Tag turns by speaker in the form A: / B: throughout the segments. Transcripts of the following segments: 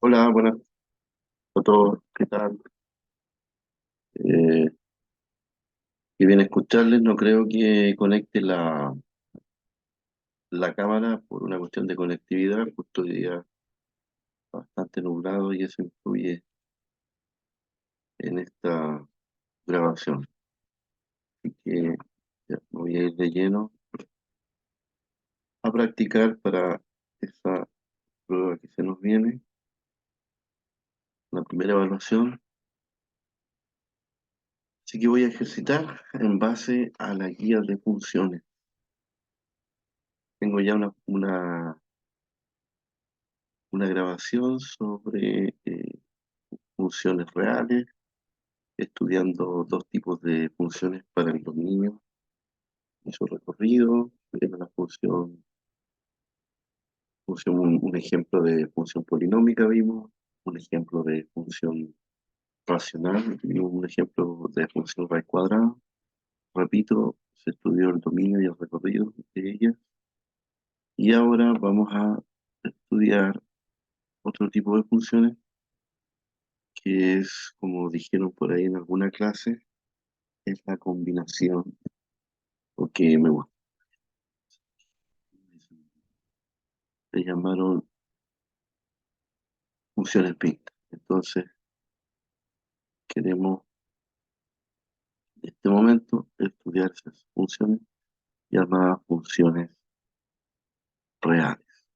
A: Hola, buenas a todos, ¿qué tal? Eh, Qué bien escucharles, no creo que conecte la cámara por una cuestión de conectividad, justo hoy día bastante nublado y eso influye en esta grabación. Así que ya, me voy a ir de lleno a practicar para esa prueba que se nos viene, la primera evaluación. Así que voy a ejercitar en base a la guía de funciones. Tengo ya una grabación sobre funciones reales, estudiando dos tipos de funciones para los niños y su recorrido. Era la un ejemplo de función polinómica vimos, un ejemplo de función racional y un ejemplo de función raíz cuadrada. Repito, se estudió el dominio y el recorrido de ellas. Y ahora vamos a estudiar otro tipo de funciones que es, como dijeron por ahí en alguna clase, es la combinación, o que me gusta. Se llamaron funciones mixtas. Entonces, queremos en este momento estudiar esas funciones llamadas funciones reales,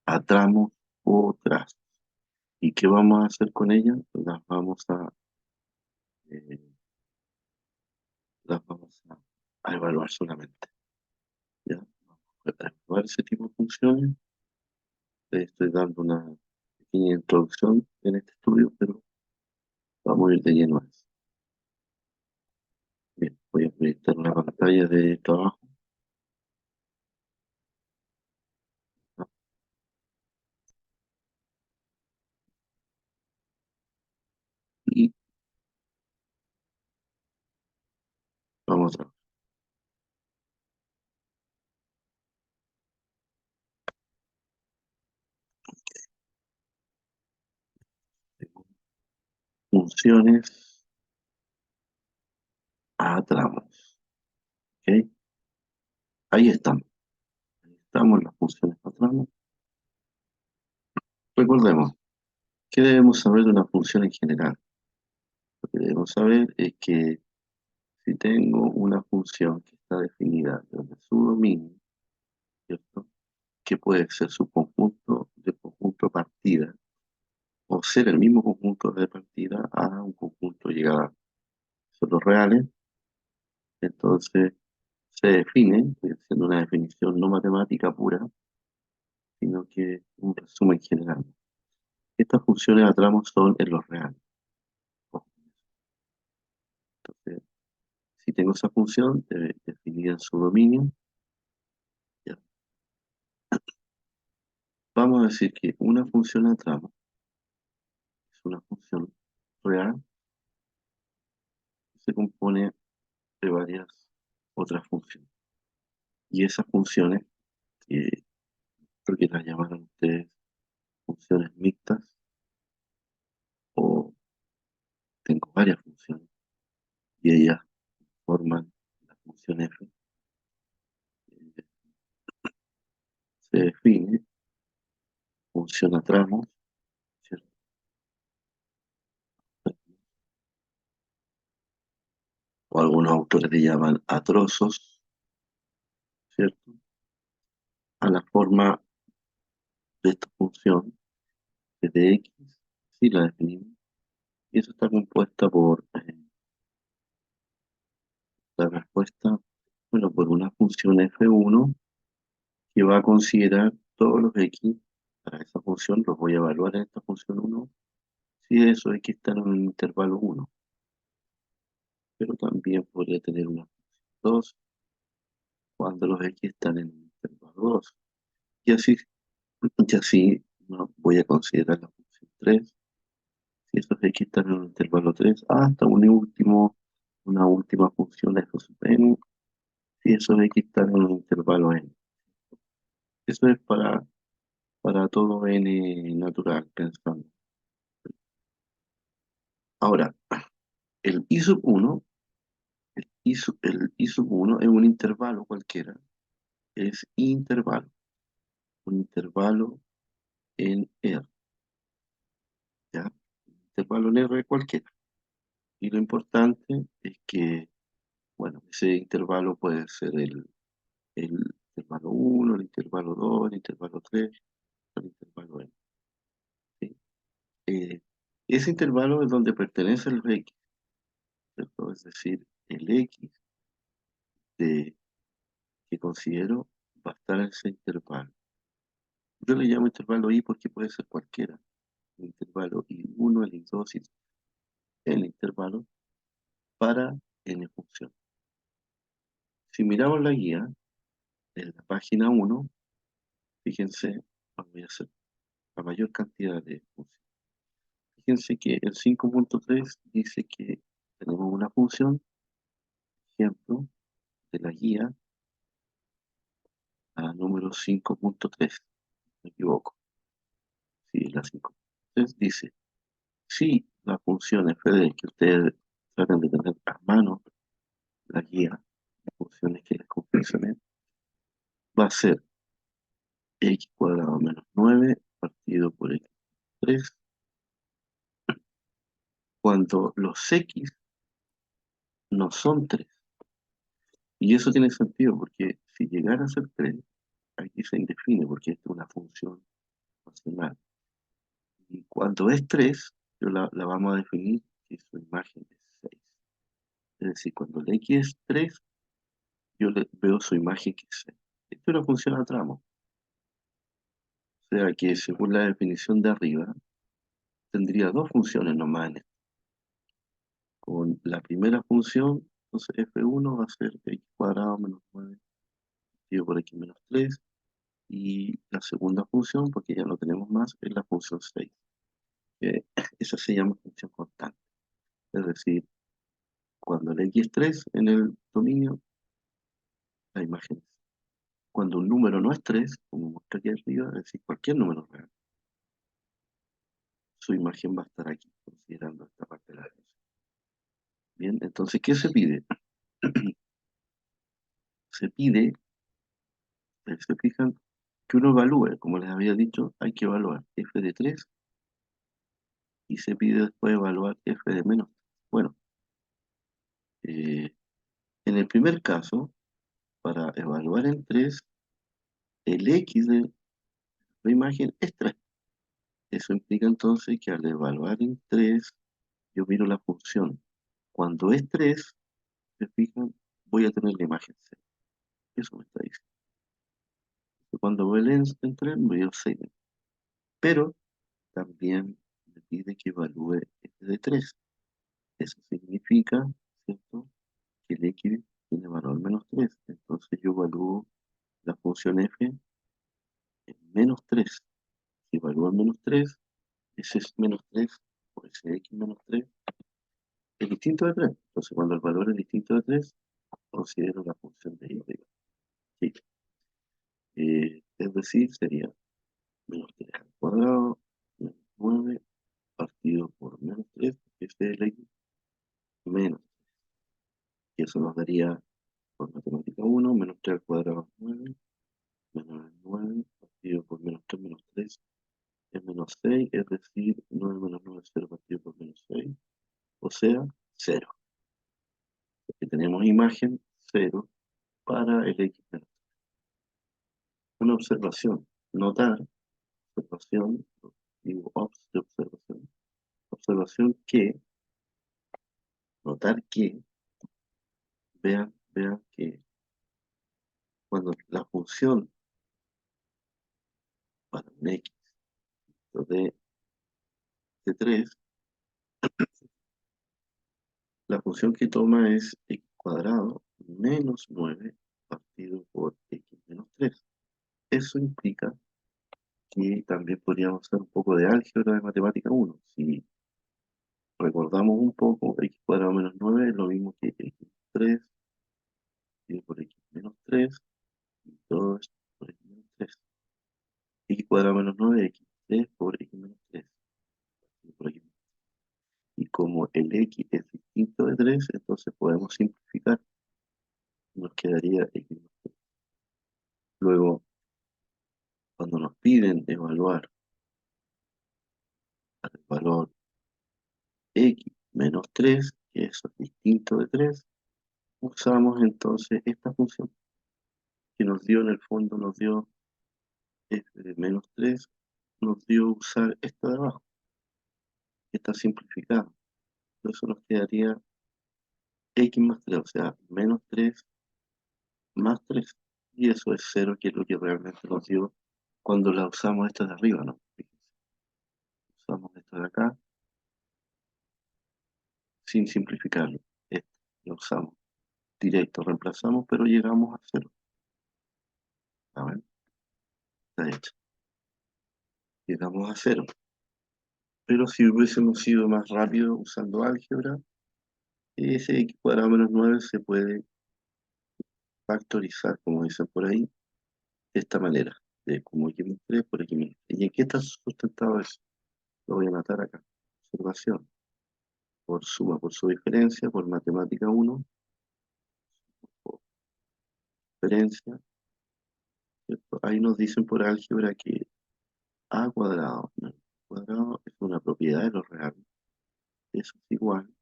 A: a tramos o trazos. ¿Y qué vamos a hacer con ellas? Eh, las vamos a evaluar solamente. ¿Ya? Vamos a evaluar ese tipo de funciones. Les estoy dando una pequeña introducción en este estudio, pero vamos a ir de lleno a eso. Bien, voy a proyectar una pantalla de trabajo, ¿no? Y vamos a ver funciones a tramos. ¿Ok? Ahí estamos. Ahí estamos las funciones a tramos. Recordemos, ¿qué debemos saber de una función en general? Lo que debemos saber es que si tengo una función que está definida desde su dominio, ¿cierto? Que puede ser su conjunto de conjunto partida o ser el mismo conjunto de partida a un conjunto llegada. Son los reales, entonces se define, siendo una definición no matemática pura, sino que un resumen general. Estas funciones a tramos son en los reales. Ojo. Entonces, si tengo esa función definida en su dominio, ya. Vamos a decir que una función a tramo es una función real que se compone de varias otras funciones. Y esas funciones, que creo que las llamaron ustedes funciones mixtas, o tengo varias funciones, y ellas forman la función f, eh, se define función a tramos, ¿cierto? O algunos autores le llaman a trozos, ¿cierto? A la forma de esta función, que es de x, si la definimos, y eso está compuesta por la respuesta, bueno, por una función f1 que va a considerar todos los x para esa función, los voy a evaluar en esta función 1, si esos x están en un intervalo 1, pero también podría tener una función 2 cuando los x están en un intervalo 2, y así, ¿no? Voy a considerar la función 3 si esos x están en un intervalo 3 hasta una última función f sub n, si esos x están en un intervalo n. Eso es para para todo n natural, pensando. Ahora, el i sub 1, el i sub 1 es un intervalo cualquiera, es intervalo, un intervalo en R, ¿ya? Intervalo en R cualquiera. Y lo importante es que, bueno, ese intervalo puede ser el intervalo 1, el intervalo 2, el intervalo 3, el intervalo n, ¿sí? Eh, Ese intervalo es donde pertenece el x, ¿cierto? Es decir, el x de, que considero va a estar en ese intervalo. Yo le llamo intervalo i porque puede ser cualquiera. El intervalo i1, el i2, y el intervalo para n función. Si miramos la guía, en la página 1, fíjense, voy a hacer la mayor cantidad de funciones. Fíjense que el 5.3 dice que tenemos una función, ejemplo, de la guía a número 5.3, me equivoco. Sí, la 5.3 dice, si la función f de que ustedes tratan de tener a mano, la guía de funciones que les confeccioné, va a ser x cuadrado menos 9 partido por x3, cuando los x no son 3. Y eso tiene sentido porque si llegara a ser 3, aquí se indefine porque esta es una función racional. Y cuando es 3, la vamos a definir si su imagen es 6. Es decir, cuando el x es 3, yo le veo su imagen que es 6. Esto es una función a tramo. O sea que según la definición de arriba, tendría dos funciones nomás en esto. Con la primera función, entonces f1 va a ser x cuadrado menos 9 dividido por x menos 3. Y la segunda función, porque ya no tenemos más, es la función 6. que Esa se llama función constante. Es decir, cuando el x es 3 en el dominio, la imagen es. Cuando un número no es 3, como muestra aquí arriba, es decir, cualquier número real, su imagen va a estar aquí, considerando esta parte de la función. Bien, entonces, ¿qué se pide? Se pide, se fijan, que uno evalúe, como les había dicho, hay que evaluar f de 3 y se pide después evaluar f de menos 3. Bueno, en el primer caso, para evaluar en 3, el x de la imagen es 3. Eso implica entonces que al evaluar en 3, yo miro la función. Cuando es 3, se fijan, voy a tener la imagen 6. Eso me está diciendo. Cuando veo el en 3, voy a 6. Pero también me pide que evalúe f de 3. Eso significa, ¿cierto?, que el x tiene valor menos 3. Entonces yo evalúo la función f en menos 3. Si evalúo en menos 3, ese es menos 3, o ese x menos 3, es distinto de 3. Entonces cuando el valor es distinto de 3, considero la función de y. Sí. Es decir, sería menos 3 al cuadrado, menos 9, partido por menos 3, que es el x, menos. Y eso nos daría, por matemática 1, menos 3 al cuadrado es 9, menos 9, partido por menos 3 es menos 6, es decir, 9 menos 9 es 0 partido por menos 6, o sea, 0. Porque tenemos imagen 0 para el x menos 3. Una observación, notar, observación, digo ops de observación, observación que, notar que, vean que cuando la función para un x de 3, la función que toma es x cuadrado menos 9 partido por x menos 3. Eso implica que también podríamos hacer un poco de álgebra de matemática 1. Si recordamos un poco, x cuadrado menos 9 es lo mismo que x3 partido por x menos 3 y todo esto por x menos 3. X cuadrado menos 9x3 por x menos 3. Por aquí. Y como el x es distinto de 3, entonces podemos simplificar. Nos quedaría x más 3. Luego, cuando nos piden evaluar el valor x menos 3, que eso es distinto de 3, usamos entonces esta función que nos dio en el fondo, nos dio f de menos 3, nos dio usar esto de abajo, que está simplificado. Por eso nos quedaría x más 3, o sea, menos 3 más 3. Y eso es 0, que es lo que realmente nos dio cuando la usamos esta de arriba, ¿no? Fíjense, usamos esta de acá sin simplificarlo. Esta la usamos directo, reemplazamos, pero llegamos a 0. A ver, está hecho. Llegamos a 0. Pero si hubiésemos sido más rápido usando álgebra, ese x cuadrado menos 9 se puede factorizar, como dicen por ahí, de esta manera, de como x más 3 por x menos 3. ¿Y en qué está sustentado eso? Lo voy a anotar acá. Observación. Por suma, por su diferencia, por matemática 1, por diferencia, ¿cierto? Ahí nos dicen por álgebra que a cuadrado menos b cuadrado es una propiedad de lo real. Eso es igual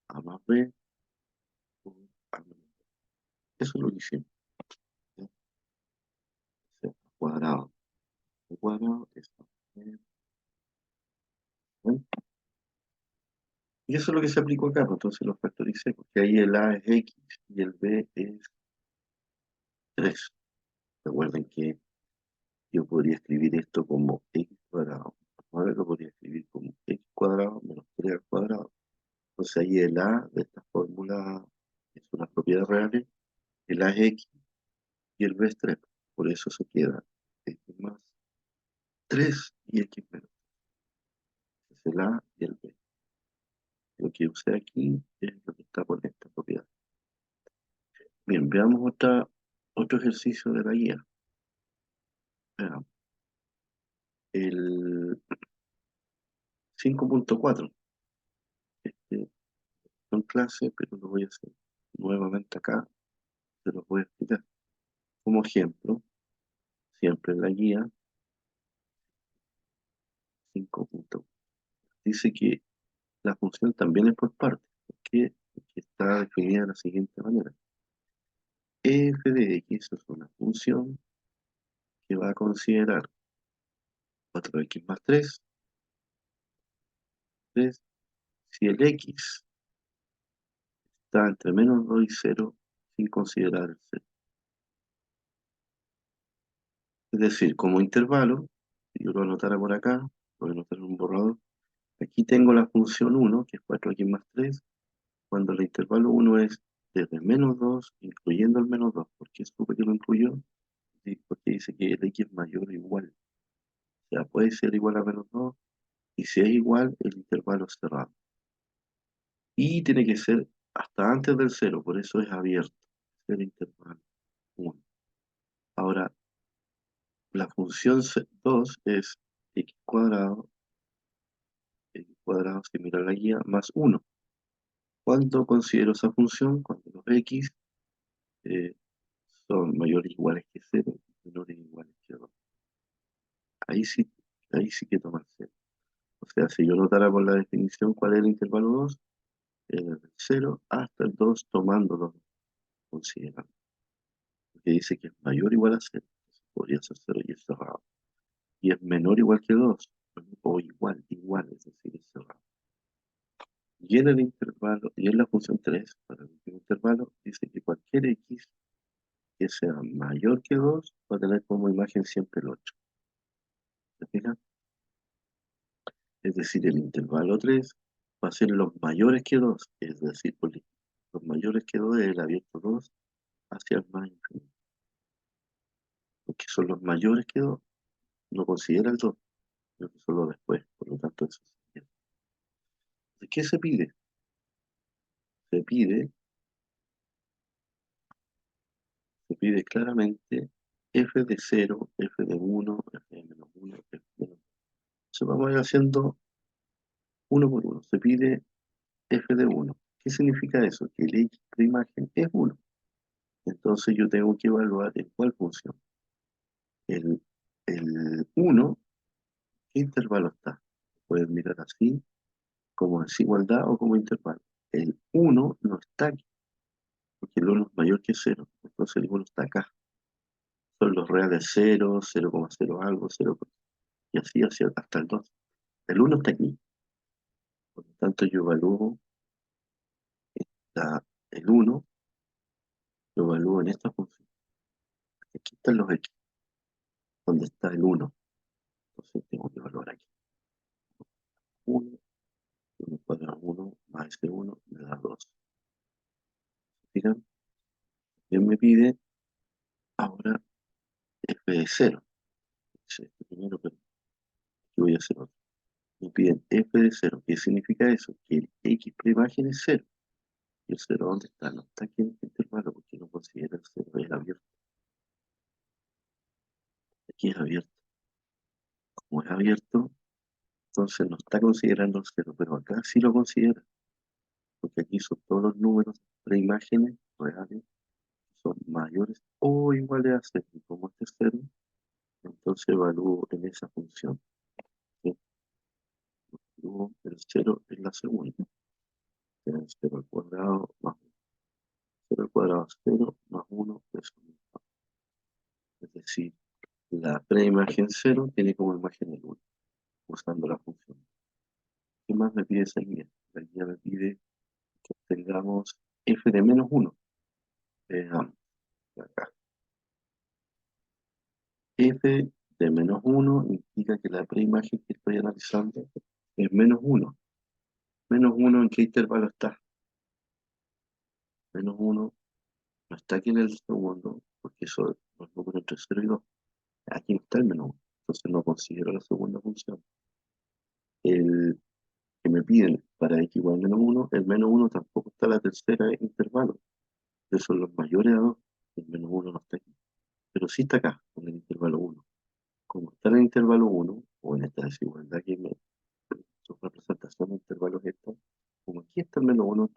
A: a más b por a menos b. Eso es lo que hicimos, ¿ya? O sea, cuadrado. El cuadrado es más b, ¿ven? Y eso es lo que se aplicó acá, pues entonces lo factoricé, porque ahí el a es x y el b es 3. Recuerden que yo podría escribir esto como x cuadrado. Ahora lo podría escribir como x cuadrado menos 3 al cuadrado. Entonces ahí el a de esta fórmula es una propiedad real. El a es x y el b es 3. Por eso se queda x más 3 y x menos 3. Es el a y el b. Lo que usé aquí es lo que está por esta propiedad. Bien, veamos otro ejercicio de la guía. Veamos. El 5.4. Este, no en clase, pero lo voy a hacer nuevamente acá. Se los voy a explicar. Como ejemplo, siempre en la guía 5.4. Dice que la función también es por partes, porque está definida de la siguiente manera. F de x es una función que va a considerar 4x más 3, si el x está entre menos 2 y 0 sin considerar el 0. Es decir, como intervalo, si yo lo anotara por acá, lo voy a anotar en un borrador, aquí tengo la función 1, que es 4x más 3, cuando el intervalo 1 es desde menos 2, incluyendo el menos 2. ¿Por qué supe que lo incluyó? Sí, porque dice que el x es mayor o igual. O sea, puede ser igual a menos 2, y si es igual, el intervalo es cerrado. Y tiene que ser hasta antes del 0, por eso es abierto. Es el intervalo 1. Ahora, la función 2 es x cuadrado, si mira la guía, más 1. ¿Cuándo considero esa función? Cuando los x eh, son mayores o iguales que 0 y menores o iguales que 2. Ahí sí, ahí sí que toma el 0. O sea, si yo notara por la definición cuál es el intervalo 2, desde el 0 hasta el 2, tomándolo considerando. Porque dice que es mayor o igual a 0, entonces podría ser 0 y es cerrado. Y es menor o igual que 2, o igual, es decir, es cerrado. Y en el intervalo, y en la función 3, para el último intervalo, dice que cualquier x que sea mayor que 2 va a tener como imagen siempre el 8. ¿Se fijan? Es decir, el intervalo 3 va a ser los mayores que 2, es decir, los mayores que 2 es el abierto 2 hacia el más infinito. Porque son los mayores que 2, no considera el 2, sino que solo después, por lo tanto eso sería. ¿De qué se pide? Se pide, se pide claramente f de 0, f de 1, f de menos 1, f de menos 1. Entonces vamos a ir haciendo uno por uno. Se pide f de 1. ¿Qué significa eso? Que el x preimagen es 1. Entonces yo tengo que evaluar en cuál función. El, el 1, ¿qué intervalo está? Pueden mirar así, como desigualdad o como intervalo. El 1 no está aquí, porque el 1 es mayor que 0. Entonces el 1 está acá. Son los reales 0, 0,0 algo, 0, y así hasta el 2. El 1 está aquí. Por lo tanto, yo evalúo el 1, lo evalúo en esta función. Aquí están los x, donde está el 1. Entonces tengo que evaluar aquí. 1, 1 cuadrado 1 más ese 1 me da 2. Fijan, bien me pide ahora f de 0. Hice este primero, pero aquí voy a hacer otro. Me piden f de 0. ¿Qué significa eso? Que el x preimagen es 0. ¿Y el 0 dónde está? No está aquí en este intervalo porque no considera el 0, es abierto. Aquí es abierto. Como es abierto, entonces no está considerando el 0, pero acá sí lo considera, porque aquí son todos los números preimágenes reales que son mayores o iguales a 0. Y como este es 0, entonces evalúo en esa función. ¿Sí? Evalúo el 0 en la segunda. El 0 al cuadrado más 1. 0 al cuadrado es 0 más 1 es 1. Es decir, la preimagen 0 tiene como imagen el 1, usando la función. ¿Qué más me pide esa guía? La guía me pide que tengamos f de menos 1. Veamos acá. F de menos 1 indica que la preimagen que estoy analizando es menos 1. Menos 1, ¿en qué intervalo está? Menos 1 no está aquí en el segundo, porque son los números entre 0 y 2. Aquí no está el menos 1. Entonces no considero la segunda función. El que me piden para x igual a menos 1, el menos 1 tampoco está en la tercera intervalo. Esos son los mayores a 2. El menos 1 no está aquí. Pero sí está acá, en el intervalo 1. Como está en el intervalo 1, o en esta desigualdad que me su representación de intervalos esta, como aquí está el menos 1,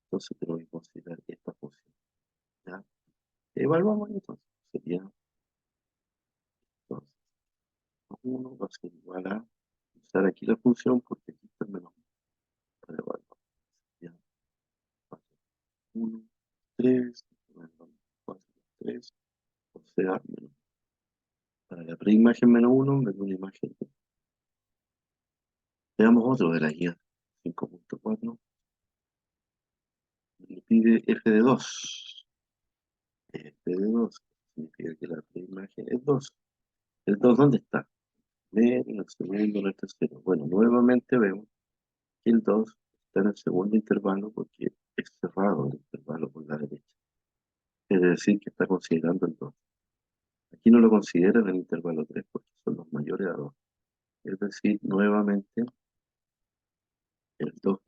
A: entonces tengo que considerar esta función. ¿Ya? Evaluamos entonces. Sería entonces 1 va a ser igual a usar aquí la función porque aquí está el menos 1 para evaluar. ¿Ya? Va a ser 1, 3, 4, 3, o sea, menos. Para la preimagen menos 1 me da una imagen. Veamos otro de la guía 5.4. Me pide f de 2. F de 2 significa que la preimagen es 2. ¿El 2 dónde está? En el segundo, en el tercero. Bueno, nuevamente vemos que el 2 está en el segundo intervalo porque es cerrado el intervalo por la derecha. Es decir, que está considerando el 2. Aquí no lo considera en el intervalo 3 porque son los mayores a 2. Es decir, nuevamente el 2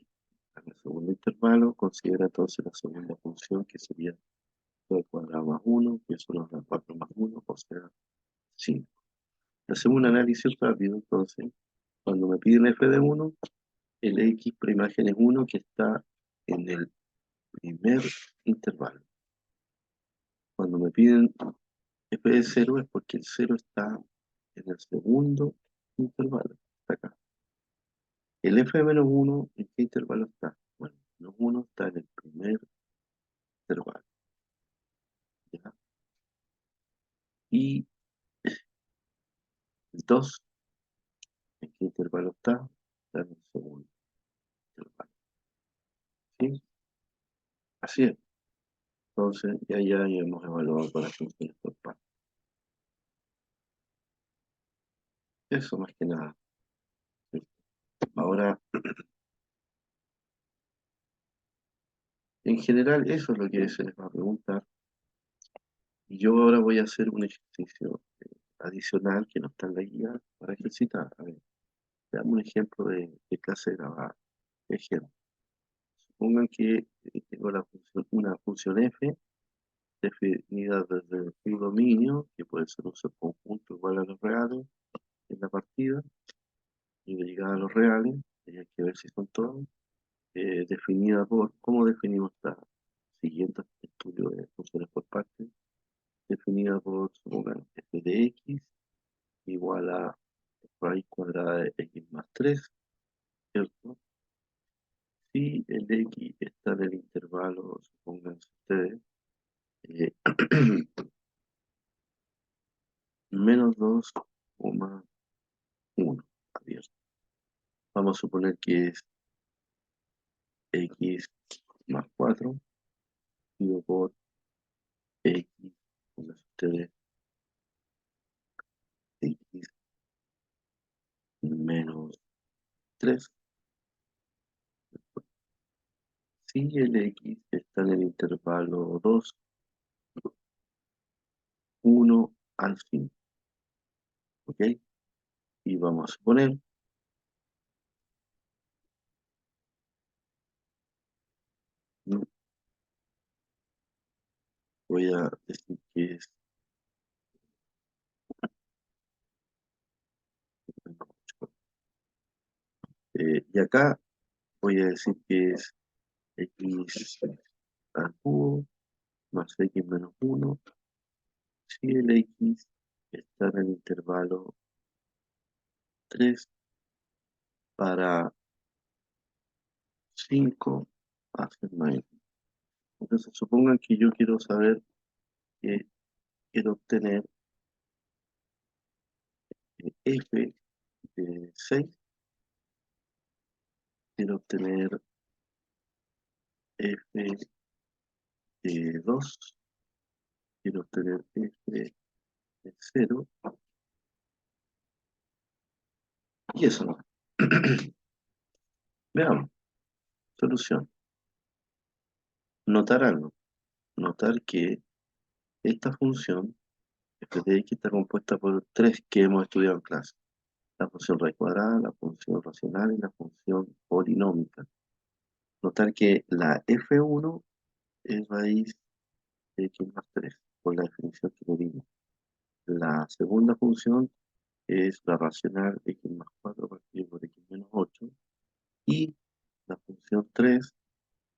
A: en el segundo intervalo considera entonces la segunda función que sería 2 al cuadrado más 1, que eso nos da 4 más 1, o sea, 5. Hacemos un análisis rápido, entonces, cuando me piden f de 1, el x preimagen es 1 que está en el primer intervalo. Cuando me piden f de 0 es porque el 0 está en el segundo intervalo, está acá. El f de menos 1, ¿en qué intervalo está? Bueno, menos 1 está en el primer intervalo. ¿Ya? Y el 2, ¿en qué intervalo está? Está en el segundo intervalo. ¿Sí? Así es. Entonces, ya hemos evaluado para funciones por partes. Eso más que nada. ¿Sí? Ahora, en general, eso es lo que se les va a preguntar. Y yo ahora voy a hacer un ejercicio adicional que no está en la guía para ejercitar. A ver, veamos un ejemplo de clase grabada. Ejemplo. Supongan que tengo una función f definida desde el subdominio, que puede ser un subconjunto igual a los reales en la partida, y de llegar a los reales, hay que ver si son todos, definida por, ¿cómo definimos esta siguiente estudio de funciones por partes? Definida por, supongan, f de x igual a raíz cuadrada de x más 3, ¿cierto? Si el x está en el intervalo, supónganse ustedes, eh, menos 2,1 abierto. Vamos a suponer que es x más 4 dividido por x, pónganse ustedes, x menos 3. Si el x está en el intervalo 2, 1 al 5, ¿ok? Y vamos a suponer, ¿no? Voy a decir que es, y acá voy a decir que es x al cubo más x menos 1, si el x está en el intervalo 3 para 5 hacia 9. Entonces supongan que yo quiero saber que quiero obtener f de 6, quiero obtener f de 2, quiero obtener f de 0, y eso no. Veamos, solución. Notar algo. Notar que esta función, f de x, está compuesta por tres que hemos estudiado en clase. La función raíz cuadrada, la función racional y la función polinómica. Notar que la f1 es raíz de x más 3, por la definición que le dimos. La segunda función es la racional x más 4 partido por x menos 8. Y la función 3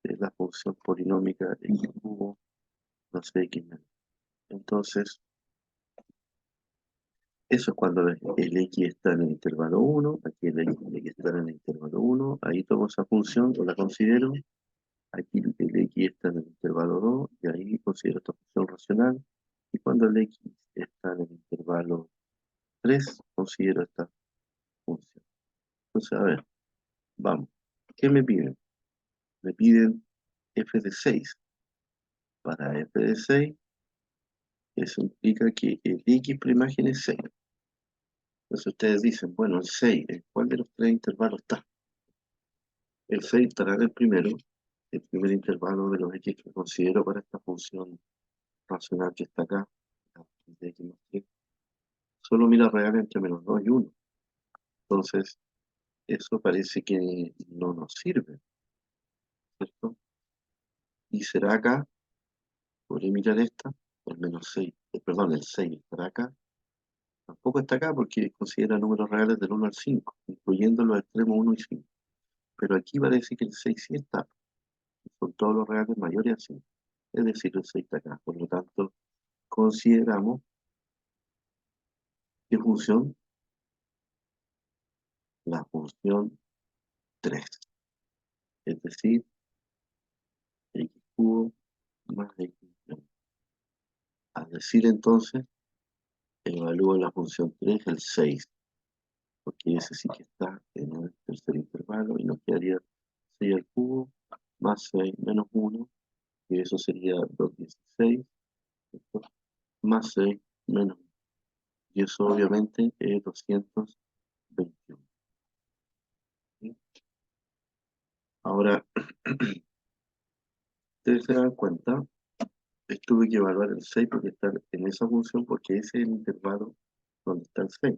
A: es la función polinómica x cubo más x menos. Entonces, eso es cuando el x está en el intervalo 1, aquí el x está en el intervalo 1, ahí tomo esa función, o la considero, aquí el x está en el intervalo 2, y ahí considero esta función racional, y cuando el x está en el intervalo 3, considero esta función. Entonces, a ver, vamos. ¿Qué me piden? Me piden f de 6. Para f de 6, eso implica que el x por imagen es 6. Entonces ustedes dicen, bueno, el 6, ¿en cuál de los tres intervalos está? El 6 estará en el primer intervalo de los x que considero para esta función racional que está acá, la de x más 3. Solo mira real entre menos 2 y 1. Entonces, eso parece que no nos sirve, ¿cierto? Y será acá, podré mirar esta, el menos 6, perdón, el 6 estará acá. Tampoco está acá porque considera números reales del 1 al 5, incluyendo los extremos 1 y 5. Pero aquí parece que el 6 sí está, son todos los reales mayores a 5. Es decir, el 6 está acá. Por lo tanto, consideramos qué función, la función 3, es decir, x cubo más x menos. Al decir entonces, evalúo la función 3, el 6, porque ese sí que está en el tercer intervalo y nos quedaría 6 al cubo más 6 menos 1, y eso sería 216, ¿cierto? Más 6 menos 1. Y eso obviamente es 221. ¿Sí? Ahora, ustedes se dan cuenta, tuve que evaluar el 6 porque está en esa función, porque ese es el intervalo donde está el 6,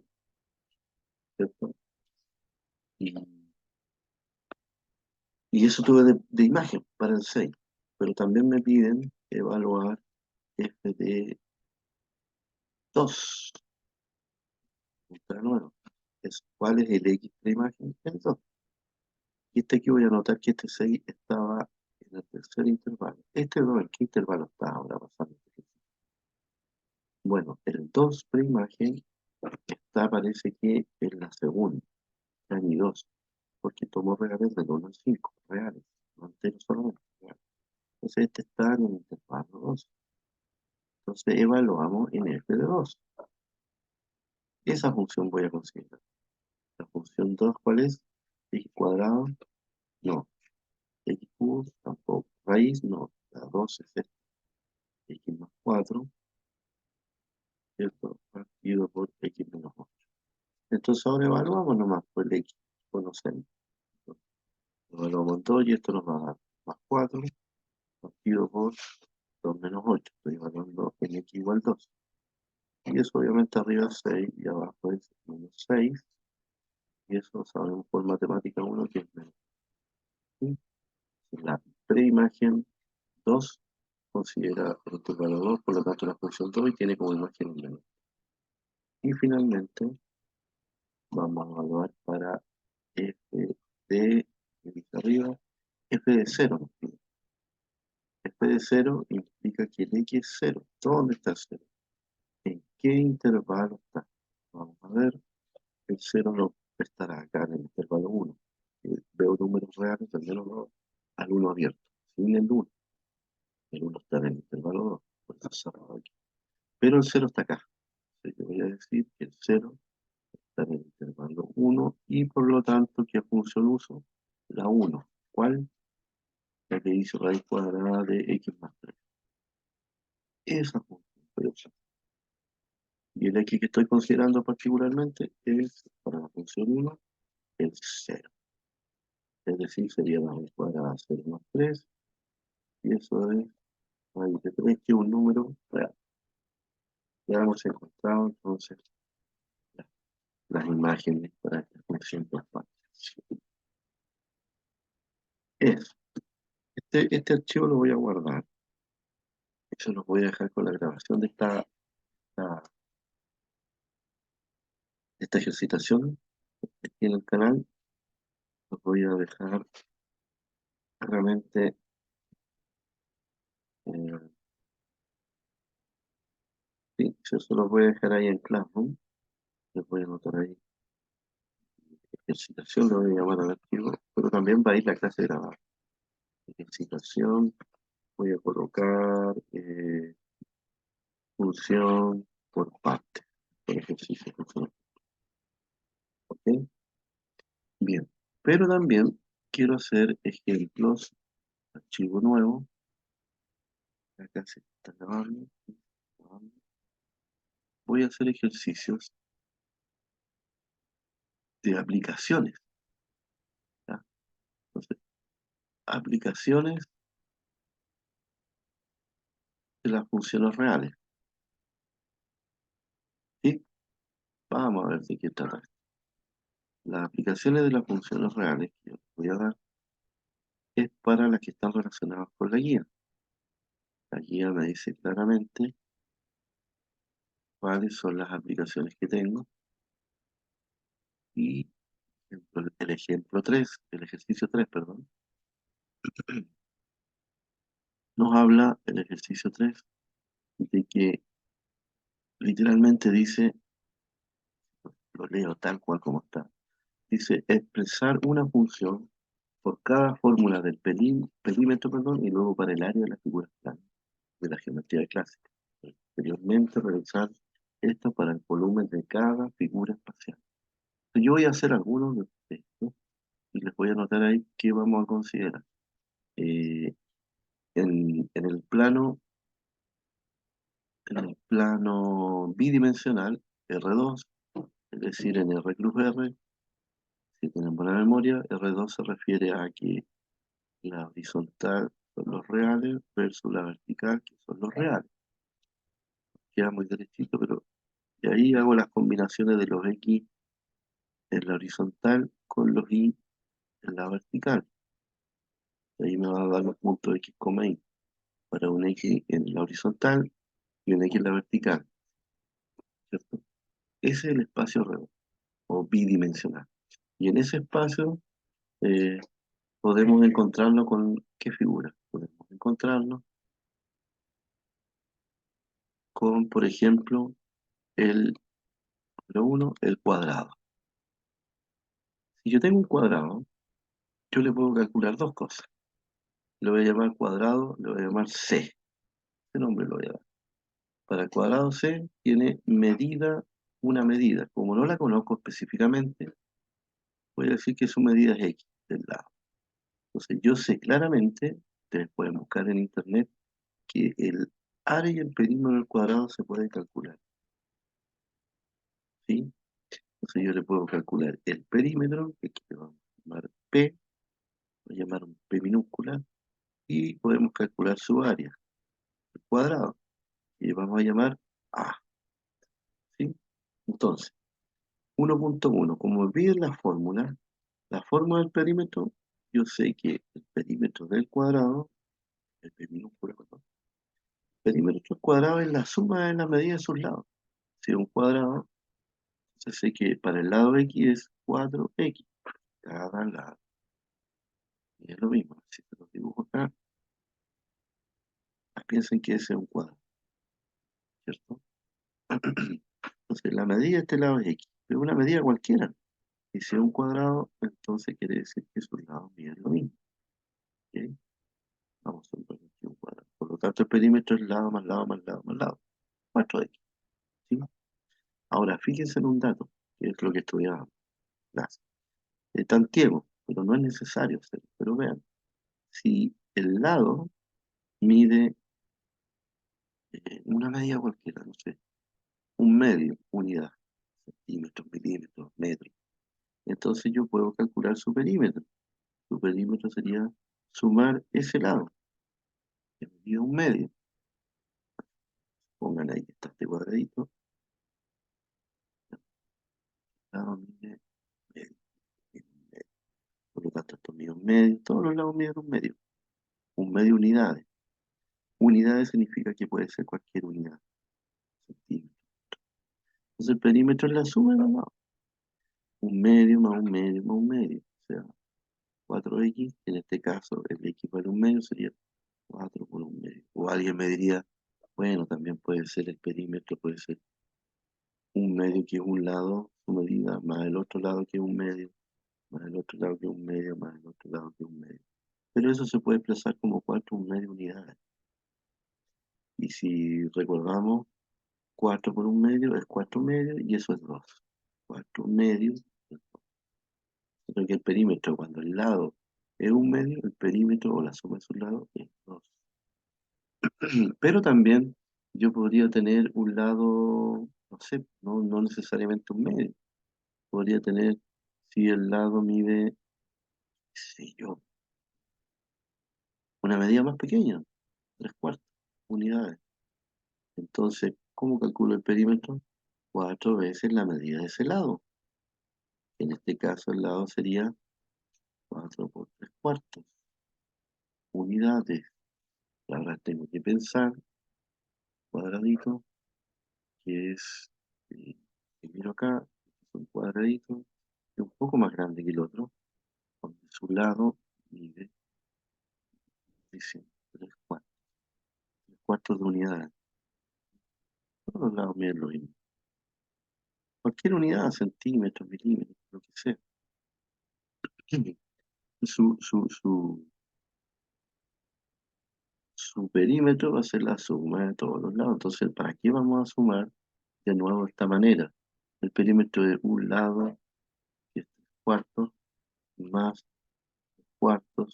A: ¿cierto? Y, y eso tuve de imagen para el 6, pero también me piden evaluar f de 2, ultra nuevo. ¿Cuál es el X de la imagen? El 2. Y aquí voy a notar que este 6 estaba en el tercer intervalo. Este 2, ¿en qué intervalo está ahora pasando? Bueno, el 2 preimagen está, parece que en la segunda, en y 2, porque tomó reales del 1 al 5, reales, no enteros solamente, reales. Entonces este está en el intervalo 2. Entonces evaluamos en f de 2. Esa función voy a considerar. La función 2, ¿cuál es? X cuadrado, no. X cubo, tampoco. Raíz, no. La 2 es esta. X más 4, ¿cierto? Partido por X menos 8. Entonces ahora evaluamos nomás por el X, conocemos. Evaluamos 2 y esto nos va a dar más 4 partido por 2 menos 8. Estoy evaluando en X igual 2. Y eso obviamente arriba es 6 y abajo es menos 6. Y eso sabemos por matemática 1 que es menos 6. La preimagen 2 considera el intervalo 2, por lo tanto la función 2 y tiene como imagen un menos. Y finalmente vamos a evaluar para f de, que dice arriba, f de 0. F de 0 implica que el x es 0. ¿Dónde está el 0? ¿En qué intervalo está? Vamos a ver. El 0 no estará acá en el intervalo 1. Veo números reales del menos 2 al 1 abierto, sin el 1. El 1 está en el intervalo 2, por eso cerrado aquí. Pero el 0 está acá. Entonces yo voy a decir que el 0 está en el intervalo 1 y por lo tanto, ¿qué función uso? La 1. ¿Cuál? La que dice raíz cuadrada de x más 3. Esa función voy a usar. Y el x que estoy considerando particularmente es, para la función 1, el 0. Es decir, sería la raíz cuadrada de 0 más 3. Y eso es raíz de 3, que es un número real. Ya hemos encontrado entonces las imágenes para esta función por partes. Es, este archivo lo voy a guardar. Eso lo voy a dejar con la grabación de esta ejercitación aquí en el canal. Lo voy a dejar realmente, sí, eso lo voy a dejar ahí en Classroom. Les voy a anotar ahí ejercitación, lo voy a llamar al archivo, pero también va a ir la clase grabada. Ejercitación, voy a colocar función por parte, por ejercicio, función. ¿Ok? Bien, pero también quiero hacer ejemplos, archivo nuevo, acá se está grabando, voy a hacer ejercicios de aplicaciones, ¿ya? Entonces, aplicaciones de las funciones reales, ¿sí? Vamos a ver de qué trata. Las aplicaciones de las funciones reales que yo les voy a dar es para las que están relacionadas con la guía. La guía me dice claramente cuáles son las aplicaciones que tengo y el ejemplo 3, el ejercicio 3, perdón, nos habla el ejercicio 3 de que literalmente dice, lo leo tal cual como está, dice expresar una función por cada fórmula del perímetro, perdón, y luego para el área de la figura plana de la geometría clásica. Posteriormente realizar esto para el volumen de cada figura espacial. Yo voy a hacer algunos de estos y les voy a anotar ahí qué vamos a considerar. Eh, en el plano bidimensional, R2, es decir, en R cruz R, si tienen buena memoria, R2 se refiere a que la horizontal son los reales versus la vertical, que son los reales. Queda muy derechito, pero y ahí hago las combinaciones de los X en la horizontal con los Y en la vertical. Y ahí me va a dar los puntos X, Y para un X en la horizontal y una X en la vertical, ¿cierto? Ese es el espacio redondo o bidimensional. Y en ese espacio eh, podemos encontrarlo con ¿qué figura? Podemos encontrarlo con, por ejemplo, el número uno, el cuadrado. Si yo tengo un cuadrado, yo le puedo calcular dos cosas. Le voy a llamar cuadrado, le voy a llamar C. ¿Qué nombre lo voy a dar? Para el cuadrado C tiene medida, una medida. Como no la conozco específicamente, voy a decir que su medida es X del lado. Entonces yo sé claramente, ustedes pueden buscar en internet, que el área y el perímetro del cuadrado se pueden calcular, ¿sí? Entonces yo le puedo calcular el perímetro, que aquí le vamos a llamar P, voy a llamar un P minúscula, y podemos calcular su área, el cuadrado, y vamos a llamar A, ¿sí? Entonces, 1.1, como vi en la fórmula del perímetro, yo sé que el perímetro del cuadrado, el P minúscula, perdón, el perímetro del cuadrado es la suma de la medida de sus lados. Si es un cuadrado, entonces sé que para el lado X es 4X, cada lado. Y es lo mismo, si te lo dibujo acá, piensen que ese es un cuadrado, ¿cierto? Entonces la medida de este lado es X, pero una medida cualquiera. Y si es un cuadrado, entonces quiere decir que sus lados miden lo mismo. ¿Ok? Vamos a poner aquí un cuadrado. Por lo tanto, el perímetro es lado más lado más lado más lado. 4X. ¿Sí? Ahora, fíjense en un dato, que es lo que estudiábamos. Es tan ciego, pero no es necesario hacerlo. Pero vean, si el lado mide una medida cualquiera, no sé, un medio, unidad, centímetros, milímetros, metros. Entonces yo puedo calcular su perímetro. Su perímetro sería sumar ese lado, que mide un medio. Pongan ahí que está este cuadradito. El lado mide medio, mide un medio. Por lo tanto, esto mide un medio. Todos los lados miden un medio. Un medio unidades. Unidades significa que puede ser cualquier unidad. Centímetro. Entonces el perímetro es la suma de los lados. Un medio más un medio más un medio. O sea, 4x, en este caso el x vale un medio, sería 4 por un medio. O alguien me diría, bueno, también puede ser el perímetro, puede ser un medio que es un lado, su medida, más el otro lado que es un medio, más el otro lado que es un medio, más el otro lado que es un medio. Pero eso se puede expresar como 4 un medio unidades. Y si recordamos, 4 por un medio es 4 medios y eso es 2. 4 medios es 2. Entonces que el perímetro, cuando el lado es un medio, el perímetro o la suma de sus lados es 2. Pero también yo podría tener un lado, no sé, no necesariamente un medio. Podría tener, si el lado mide, qué sé yo, una medida más pequeña, 3/4 unidades. Entonces, ¿cómo calculo el perímetro? 4 veces la medida de ese lado. En este caso, el lado sería 4 por 3/4 unidades. Y ahora tengo que pensar, cuadradito, que es, eh, que miro acá, es un cuadradito, que es un poco más grande que el otro, donde su lado mide, dice, 3/4 de unidades. Todos los lados miden lo mismo. Cualquier unidad, centímetros, milímetros, lo que sea. Su, su, su, su perímetro va a ser la suma de todos los lados. Entonces, ¿para qué vamos a sumar de nuevo de esta manera? El perímetro de un lado, que es 3/4, más 3/4.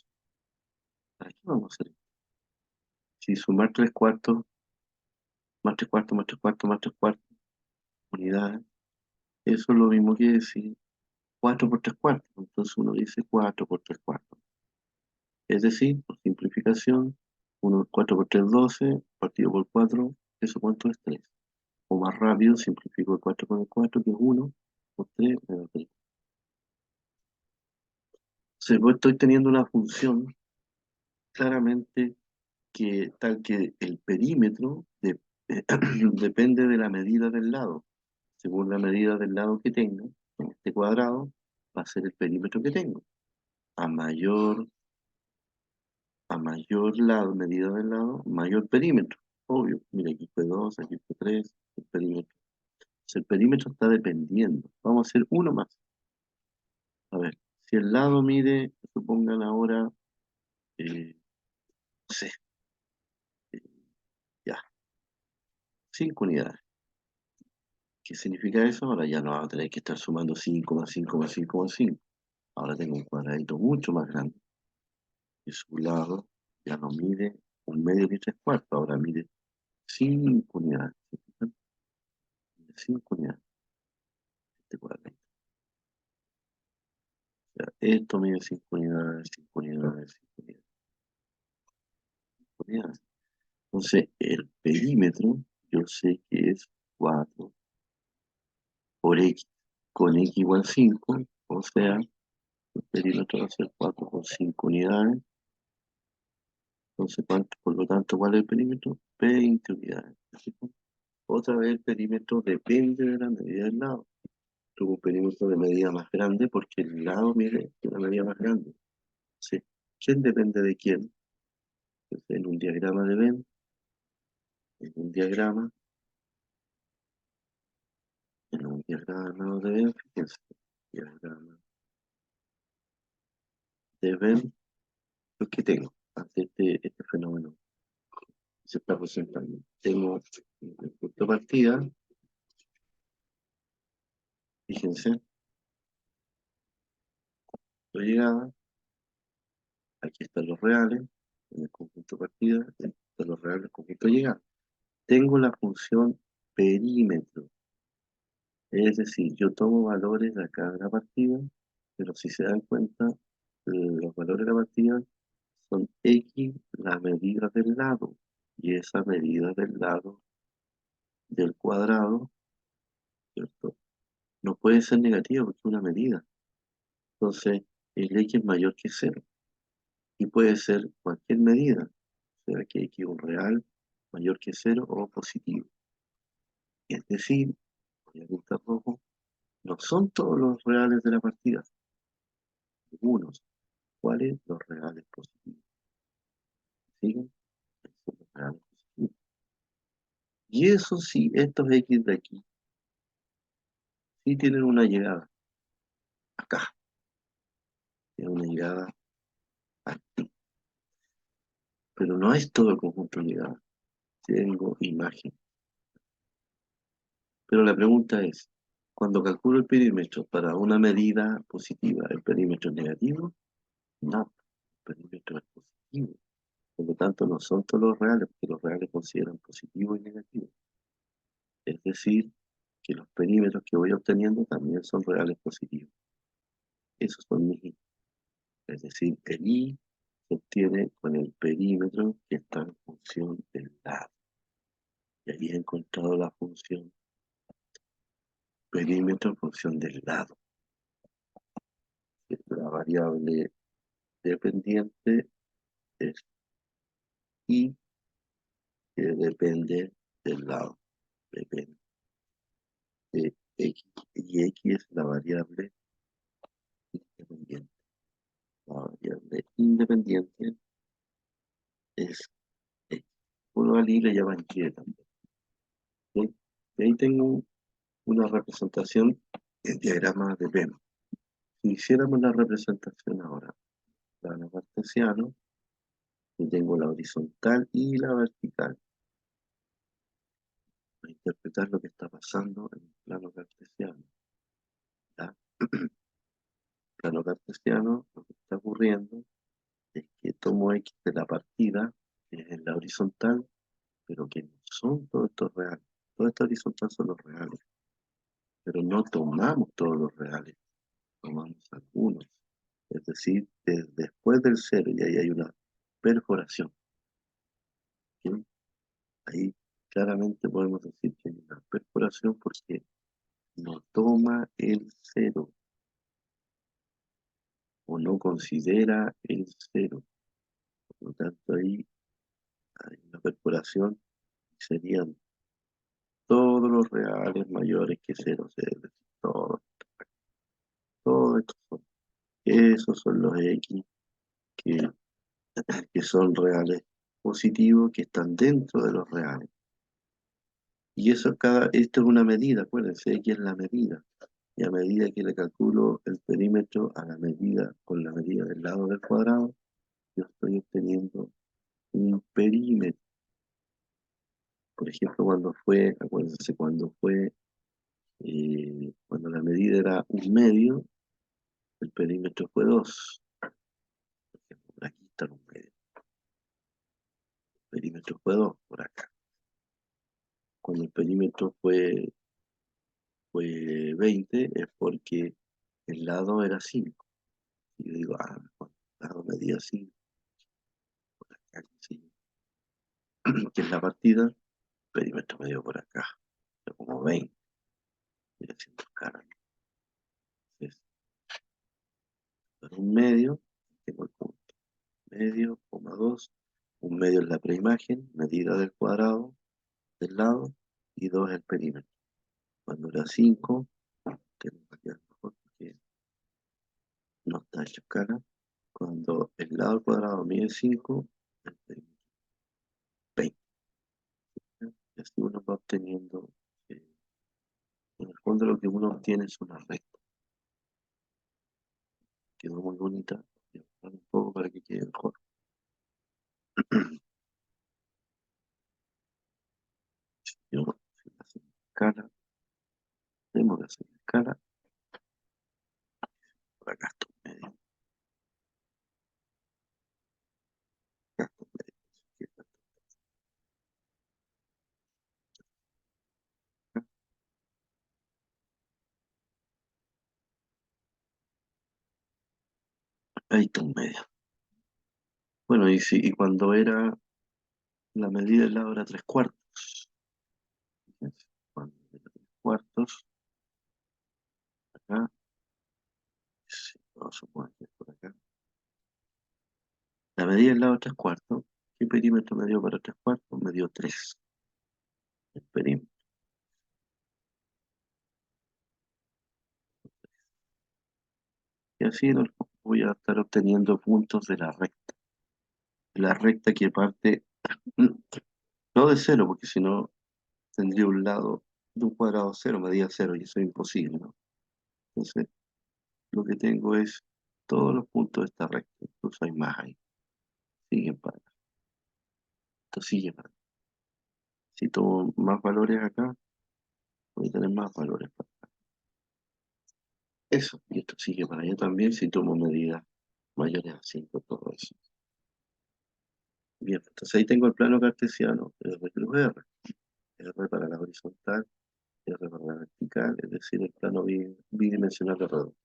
A: ¿Para qué vamos a hacer esto? Si sumar 3/4, más 3/4, más 3/4, más 3/4 unidades, eso es lo mismo que decir 4 por 3/4. Entonces uno dice 4 por 3/4. Es decir, por simplificación, 4 por 3, 12, partido por 4, ¿eso cuánto es? 3. O más rápido, simplifico el 4 con el 4, que es 1, por 3, menos 3. Entonces, pues estoy teniendo una función claramente que tal que el perímetro Depende de la medida del lado. Según la medida del lado que tenga, en este cuadrado, va a ser el perímetro que tengo. A mayor, a mayor lado, medida del lado, mayor perímetro. Obvio. Mira, aquí fue 2, aquí fue 3, el perímetro. Entonces, el perímetro está dependiendo. Vamos a hacer uno más. A ver, si el lado mide, supongan ahora, no sé, eh, ya, 5 unidades. ¿Qué significa eso? Ahora ya no vamos a tener que estar sumando 5 más 5 más 5 más 5. Ahora tengo un cuadradito mucho más grande. Y su lado ya no mide un medio ni tres cuartos, ahora mide 5 unidades. ¿Se fijan? Mide 5 unidades este cuadradito. O sea, esto mide 5 unidades, 5 unidades, 5 unidades, 5 unidades. Entonces, el perímetro, yo sé que es 4 por x, con x igual 5, o sea, el perímetro va a ser 4 por 5 unidades. Entonces, ¿cuánto? Por lo tanto, ¿cuál es el perímetro? 20 unidades. ¿Sí? Otra vez el perímetro depende de la medida del lado. Tuvo un perímetro de medida más grande porque el lado mide de una medida más grande. Sí. ¿Quién depende de quién? Entonces, en un diagrama de Venn, en un diagrama de Venn, fíjense, diagrama de Venn, lo que tengo ante este fenómeno que se está presentando. Tengo el punto de partida, fíjense, la llegada, aquí están los reales, en el conjunto de partida, aquí están los reales, conjunto de llegada. Tengo la función perímetro, es decir, yo tomo valores de acá de la partida, pero si se dan cuenta, los valores de la partida son x la medida del lado, y esa medida del lado del cuadrado, ¿cierto? No puede ser negativa porque es una medida. Entonces, el x es mayor que cero, y puede ser cualquier medida, o sea que x es un real mayor que cero o positivo. Es decir, voy a pintar rojo, no son todos los reales de la partida, algunos. ¿Cuáles? Los reales positivos. ¿Siguen? Son los reales positivos. Y eso sí, estos X de aquí, sí tienen una llegada acá, tienen una llegada aquí. Pero no es todo el conjunto de llegadas. Tengo imagen. Pero la pregunta es, cuando calculo el perímetro para una medida positiva, ¿el perímetro es negativo? No, el perímetro es positivo. Por lo tanto, no son todos los reales, porque los reales consideran positivo y negativo. Es decir, que los perímetros que voy obteniendo también son reales positivos. Esos son mis I. Es decir, el I se obtiene con el perímetro que está en función del lado. Y ahí he encontrado la función perímetro en función del lado. La variable dependiente es I, que depende del lado. Depende de X. Y X es la variable independiente. La variable independiente es X. Uno al I le llaman Y también. ¿Sí? Y ahí tengo una representación en diagrama de Venn. Si hiciéramos la representación ahora, plano cartesiano, y tengo la horizontal y la vertical, para interpretar lo que está pasando en el plano cartesiano. ¿Ya? Plano cartesiano, lo que está ocurriendo es que tomo X de la partida, que es en la horizontal, pero que no son todos estos reales. Toda esta horizontal son los reales, pero no tomamos todos los reales, tomamos algunos. Es decir, después del cero, y ahí hay una perforación. ¿Sí? Ahí claramente podemos decir que hay una perforación porque no toma el cero o no considera el cero. Por lo tanto, ahí hay una perforación y serían los reales mayores que cero, es decir, todo estos son, esos son los X que, que son reales positivos, que están dentro de los reales. Y eso esto es una medida, acuérdense, X es la medida. Y a medida que le calculo el perímetro a la medida, con la medida del lado del cuadrado, yo estoy obteniendo un perímetro. Por ejemplo, acuérdense, cuando la medida era 1 medio, el perímetro fue 2. Por ejemplo, por aquí está 1 medio. El perímetro fue 2 por acá. Cuando el perímetro fue 20, es porque el lado era 5. Y yo digo, cuando el lado medía 5, por acá, sí, que es la partida, el perímetro medio por acá, pero como 20, estoy haciendo escala. Entonces, por 1 medio, tengo el punto. Medio, coma 2. 1 medio es la preimagen, medida del cuadrado del lado, y 2 el perímetro. Cuando era 5, tengo que cambiar mejor porque no está hecho escala. Cuando el lado al cuadrado mide 5, el perímetro 20. ¿Ya? Y así uno va obteniendo, eh, en el fondo lo que uno obtiene es una recta. Quedó muy bonita. Voy a bajar un poco para que quede mejor. Yo, si hacemos escala, tenemos que hacer escala. Por acá está 1 medio. Acá está 1 medio. Así que ahí está 1 medio. Bueno, y cuando era la medida del lado era 3 cuartos. Fíjense, cuando era 3 cuartos, acá, sí, vamos a suponer que es por acá. La medida del lado 3 cuartos, ¿qué perímetro me dio para 3 cuartos? Me dio 3, el perímetro. Y así voy a estar obteniendo puntos de la recta. La recta que parte, no de cero, porque si no tendría un lado de un cuadrado cero, medida cero, y eso es imposible, ¿no? Entonces, lo que tengo es todos los puntos de esta recta, incluso hay más ahí, siguen para acá, esto sigue para acá. Si tomo más valores acá, voy a tener más valores para acá. Eso, y esto sigue para allá también si tomo medidas mayores a 5, todo eso. Bien, entonces ahí tengo el plano cartesiano, R cruz R, R para la horizontal, R para la vertical, es decir, el plano bidimensional de redondo.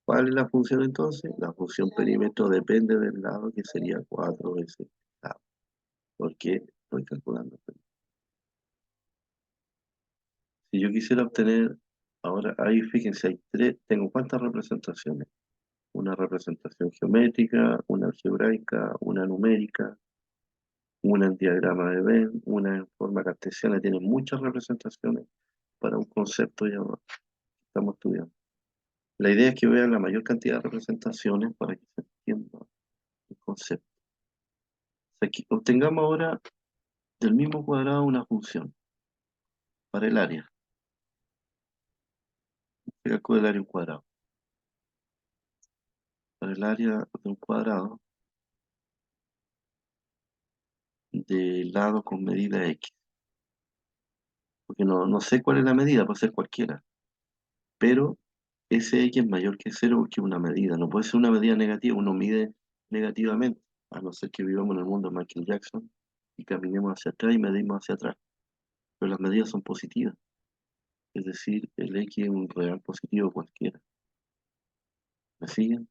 A: ¿Cuál es la función entonces? La función perímetro depende del lado, que sería 4 veces el lado, porque estoy calculando el perímetro. Si yo quisiera obtener, ahora ahí fíjense, tengo ¿cuántas representaciones? Una representación geométrica, una algebraica, una numérica, una en diagrama de Venn, una en forma cartesiana, tiene muchas representaciones para un concepto ya que estamos estudiando. La idea es que vean la mayor cantidad de representaciones para que se entienda el concepto. O sea, que obtengamos ahora del mismo cuadrado una función para el área. Se calcula el área de un cuadrado. Para el área de un cuadrado de lado con medida X. Porque no sé cuál es la medida, puede ser cualquiera. Pero ese X es mayor que cero porque es una medida. No puede ser una medida negativa, uno mide negativamente, a no ser que vivamos en el mundo de Michael Jackson y caminemos hacia atrás y medimos hacia atrás. Pero las medidas son positivas. Es decir, el X es un real positivo cualquiera. ¿Me siguen?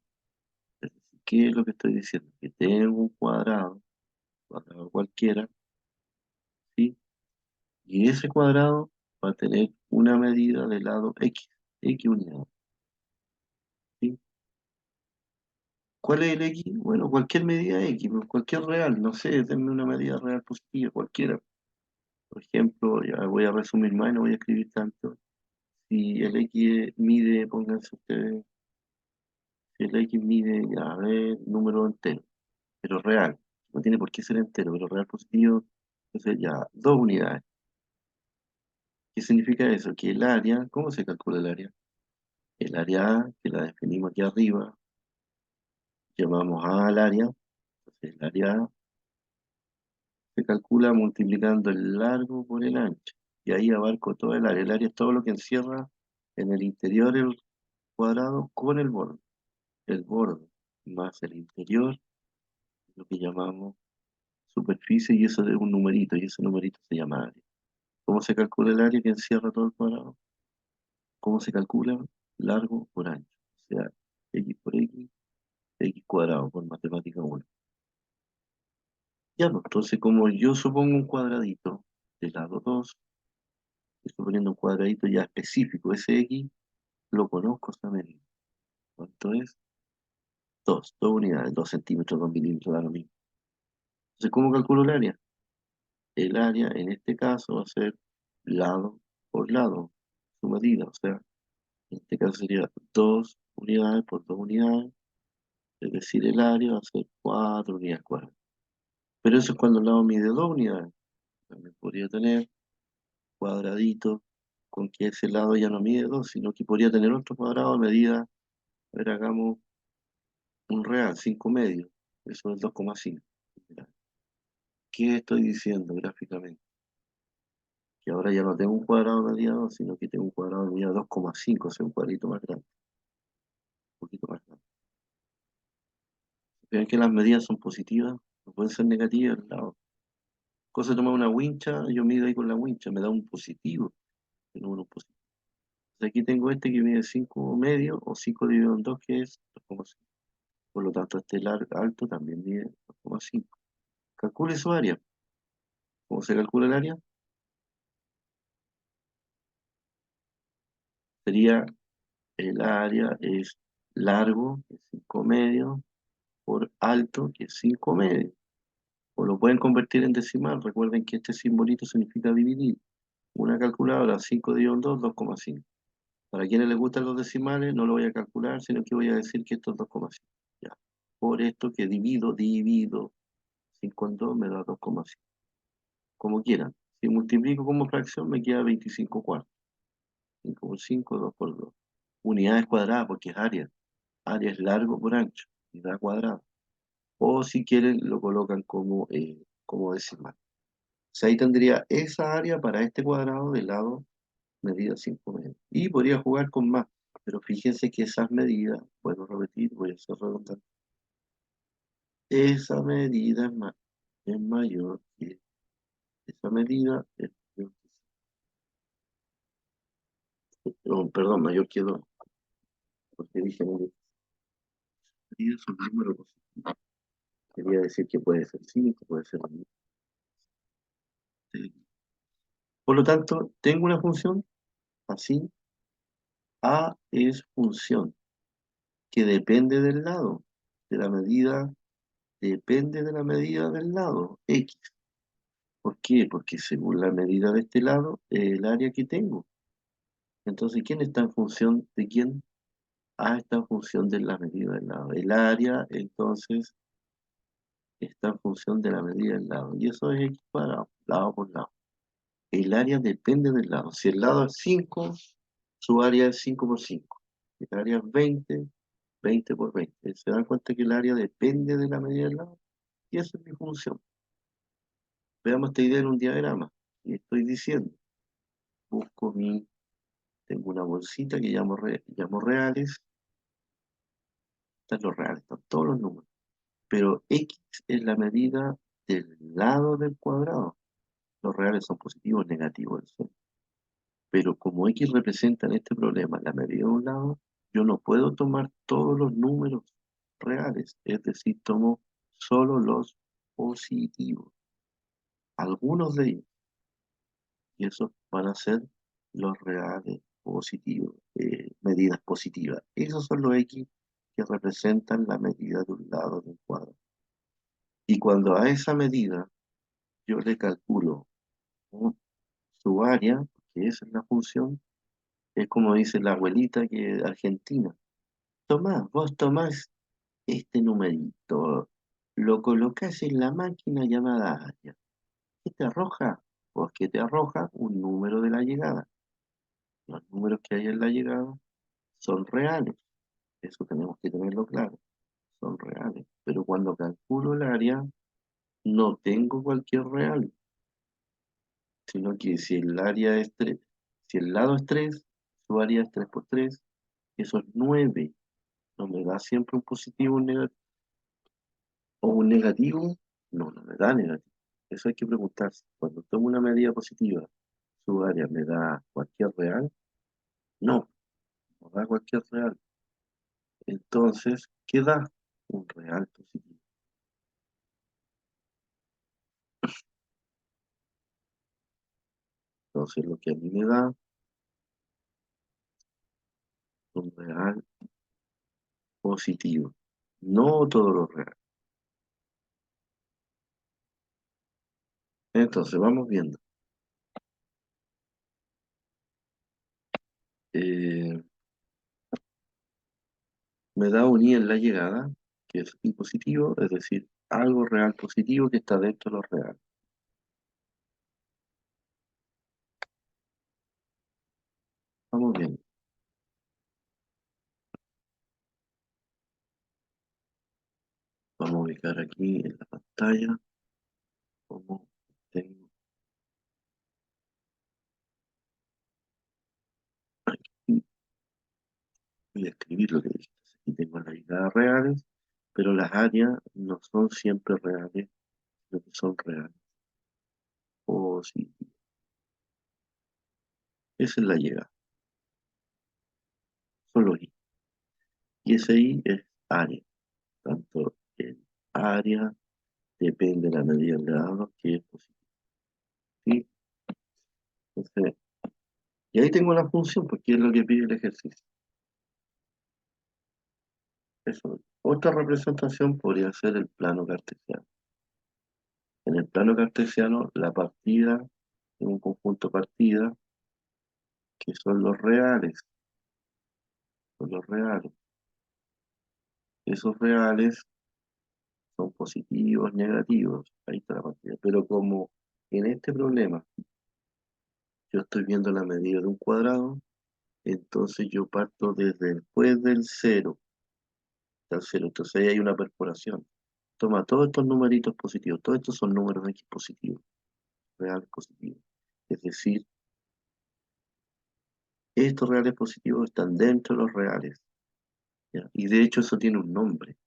A: Es decir, ¿qué es lo que estoy diciendo? Que tengo un cuadrado cualquiera, ¿sí? Y ese cuadrado va a tener una medida de lado X unidad, ¿sí? ¿Cuál es el X? Bueno, cualquier medida X, pues, cualquier real, no sé, denme una medida real positiva, cualquiera. Por ejemplo, ya voy a resumir más, no voy a escribir tanto. Si el X mide, pónganse ustedes, si el X mide, ya, a ver, número entero, pero real. No tiene por qué ser entero, pero real positivo, entonces ya, 2 unidades. ¿Qué significa eso? Que el área, ¿cómo se calcula el área? El área A, que la definimos aquí arriba, llamamos A al área, entonces el área A se calcula multiplicando el largo por el ancho, y ahí abarco todo el área. El área es todo lo que encierra en el interior el cuadrado con el borde. El borde más el interior, lo que llamamos superficie, y eso es un numerito, y ese numerito se llama área. ¿Cómo se calcula el área que encierra todo el cuadrado? ¿Cómo se calcula? Largo por ancho. O sea, x por x cuadrado por matemática 1. Ya, pues, entonces como yo supongo un cuadradito de lado 2, estoy poniendo un cuadradito ya específico, ese x lo conozco, esa medida. ¿Cuánto es? 2 unidades, 2 centímetros, 2 milímetros, da lo mismo. Entonces, ¿cómo calculo el área? El área en este caso va a ser lado por lado, su medida, o sea, en este caso sería 2 unidades por 2 unidades, es decir, el área va a ser 4 unidades cuadradas. Pero eso es cuando el lado mide 2 unidades. También podría tener cuadradito con que ese lado ya no mide 2, sino que podría tener otro cuadrado de medida, a ver, hagamos un real, 5 medios, eso es 2,5. ¿Qué estoy diciendo gráficamente? Que ahora ya no tengo un cuadrado de medida 2, sino que tengo un cuadrado de medida 2,5, o sea, un cuadrito más grande, un poquito más grande. Ven que las medidas son positivas, no pueden ser negativas al lado. Cosa de tomar una wincha, yo mido ahí con la wincha, me da un positivo, el número positivo. Entonces aquí tengo este que mide 5 medio, o 5 dividido en 2, que es 2,5. Por lo tanto, este alto también mide 2,5. Calcule su área. ¿Cómo se calcula el área? Sería, el área es largo, que es 5 medio, por alto, que es 5 medio. O lo pueden convertir en decimal. Recuerden que este simbolito significa dividir. Una calculadora, 5 dividido en 2, 2,5. Para quienes les gustan los decimales, no lo voy a calcular, sino que voy a decir que esto es 2,5. Ya. Por esto que divido 5 en 2 me da 2,5. Como quieran. Si multiplico como fracción me queda 25 cuartos. 5 por 5, 2 por 2. Unidades cuadradas, porque es área. Área es largo por ancho. Unidad cuadrada. O si quieren, lo colocan como decimal. O sea, ahí tendría esa área para este cuadrado de lado, medida 5 medios. Y podría jugar con más, pero fíjense que esas medidas, puedo repetir, voy a hacer redundante, esa medida es mayor que esa medida, es mayor perdón, mayor que 2, porque dije medidas son números positivos. Quería decir que puede ser 5, puede ser 10. Por lo tanto, tengo una función así, A es función que depende del lado, de la medida, depende de la medida del lado, X. ¿Por qué? Porque según la medida de este lado, el área que tengo. Entonces, ¿quién está en función de quién? A está en función de la medida del lado. El área, entonces, está en función de la medida del lado. Y eso es X cuadrado, lado por lado. El área depende del lado. Si el lado es 5, su área es 5 por 5. Si el área es 20, 20 por 20. ¿Se dan cuenta que el área depende de la medida del lado? Y esa es mi función. Veamos esta idea en un diagrama. Y estoy diciendo, busco tengo una bolsita que llamo reales. Están los reales, están todos los números. Pero X es la medida del lado del cuadrado. Los reales son positivos, negativos. ¿Sí? Pero como X representa en este problema la medida de un lado, yo no puedo tomar todos los números reales. Es decir, tomo solo los positivos. Algunos de ellos. Y esos van a ser los reales positivos, medidas positivas. Esos son los X que representan la medida de un lado del cuadro. Y cuando a esa medida yo le calculo o su área, que esa es la función, es como dice la abuelita que argentina. Tomás, vos tomás este numerito, lo colocás en la máquina llamada área. ¿Qué te arroja? Pues que te arroja un número de la llegada. Los números que hay en la llegada son reales. Eso tenemos que tenerlo claro. Son reales. Pero cuando calculo el área, no tengo cualquier real, sino que si el área es 3, si el lado es 3, su área es 3 por 3, eso es 9. No me da siempre un positivo o un negativo. No, no me da negativo. Eso hay que preguntarse. Cuando tomo una medida positiva, su área me da cualquier real. No, no da cualquier real. Entonces, ¿qué da? Un real positivo. Entonces, lo que a mí me da un real positivo. No todos los reales. Entonces, vamos viendo. Eh, Me da un i en la llegada, que es i positivo, es decir, algo real positivo que está dentro de los reales. Vamos viendo. Vamos a ubicar aquí en la pantalla como tengo aquí. Voy a escribir lo que dijiste. Aquí tengo las llegadas reales, pero las áreas no son siempre reales, sino que son reales positivas. Esa es la llegada, solo i. Y ese i es área. Tanto el área depende de la medida del grado que es positivo. ¿Sí? Entonces, y ahí tengo la función, porque es lo que pide el ejercicio. Eso. Otra representación podría ser el plano cartesiano. En el plano cartesiano, la partida es un conjunto de partidas que son los reales. Esos reales son positivos, negativos. Ahí está la partida. Pero como en este problema yo estoy viendo la medida de un cuadrado, entonces yo parto desde después del cero, del cero. Entonces ahí hay una perforación. Toma todos estos numeritos positivos, todos estos son números X positivos, reales positivos. Es decir, estos reales positivos están dentro de los reales, ¿ya? Y de hecho eso tiene un nombre.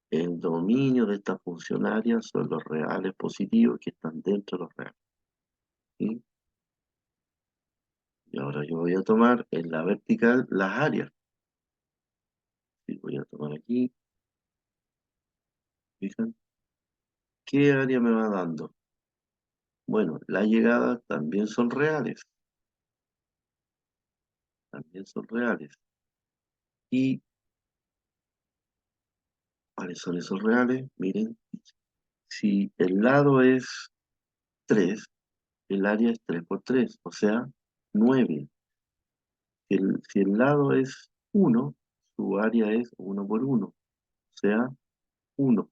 A: El dominio de esta función área son los reales positivos que están dentro de los reales. ¿Sí? Y ahora yo voy a tomar en la vertical las áreas. ¿Sí? Voy a tomar aquí, fijan, ¿qué área me va dando? Bueno, las llegadas también son reales. ¿Y cuáles son esos reales? Miren, si el lado es 3, el área es 3 por 3, o sea, 9. Si el lado es 1, su área es 1 por 1, o sea, 1.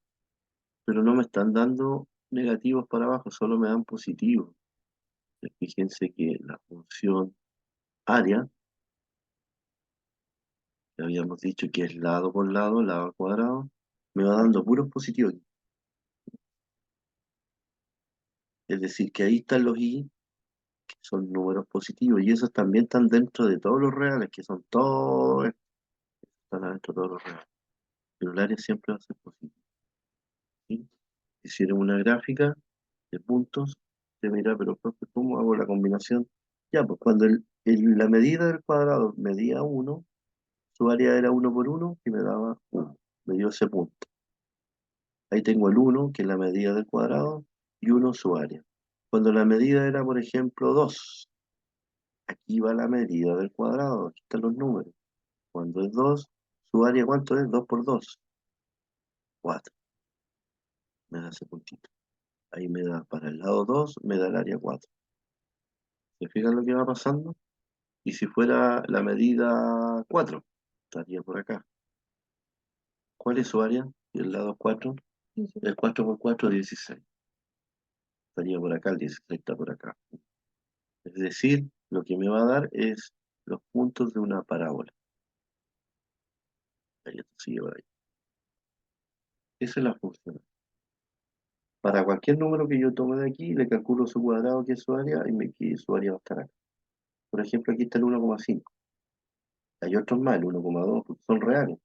A: Pero no me están dando negativos para abajo, solo me dan positivos. Fíjense que la función área, que habíamos dicho que es lado al cuadrado, me va dando puros positivos. Es decir, que ahí están los i, que son números positivos, y esos también están dentro de todos los reales, que son todos, están adentro de todos los reales. Pero el área siempre va a ser positiva. ¿Sí? Hicieron una gráfica de puntos, te mira, pero profe, ¿cómo hago la combinación? Ya, pues cuando la medida del cuadrado medía 1, su área era 1 por 1 y me daba 1, me dio ese punto. Ahí tengo el 1, que es la medida del cuadrado, y 1 su área. Cuando la medida era, por ejemplo, 2, aquí va la medida del cuadrado, aquí están los números. Cuando es 2, su área, ¿cuánto es? 2 por 2, 4, me da ese puntito. Ahí me da, para el lado 2 me da el área 4. ¿Se fijan lo que va pasando? Y si fuera la medida 4, estaría por acá. ¿Cuál es su área? Y el lado 4, el 4 por 4, 16. Estaría por acá, el 16 está por acá. Es decir, lo que me va a dar es los puntos de una parábola. Ahí esto sigue por ahí. Esa es la función. Para cualquier número que yo tome de aquí, le calculo su cuadrado, que es su área, y su área va a estar acá. Por ejemplo, aquí está el 1,5. Hay otros más, el 1,2, porque son reales.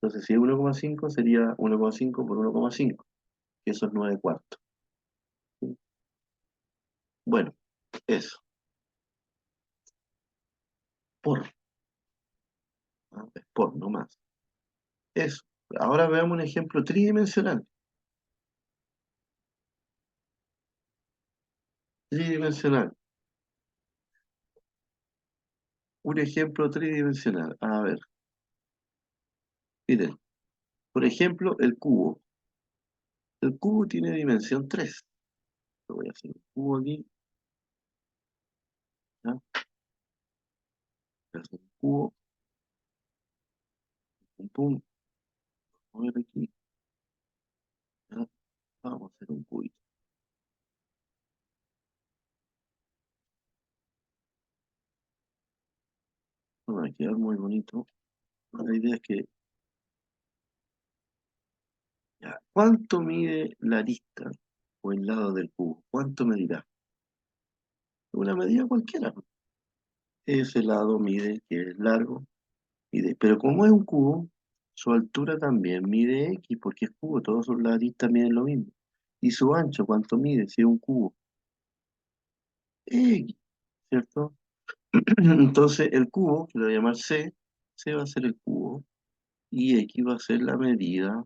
A: Entonces, si es 1,5, sería 1,5 por 1,5, que eso es 9 cuartos. ¿Sí? Bueno, eso. Por, ¿no? Es por, no más. Eso. Ahora veamos un ejemplo tridimensional. Tridimensional. Un ejemplo tridimensional. A ver, miren. Por ejemplo, el cubo. El cubo tiene dimensión 3. Lo voy a hacer un cubo aquí. ¿Ya? Voy a hacer un cubo. Pum, pum. Vamos a ver aquí. ¿Ya? Vamos a hacer un cubito. No va a quedar muy bonito. La idea es que, ya, ¿cuánto mide la arista o el lado del cubo? ¿Cuánto medirá? Una medida cualquiera. Ese lado mide, que es largo, mide. Pero como es un cubo, su altura también mide X, porque es cubo, todos las aristas miden lo mismo. Y su ancho, ¿cuánto mide? Si es un cubo, X, ¿cierto? Entonces el cubo, que lo voy a llamar C va a ser el cubo, y X va a ser la medida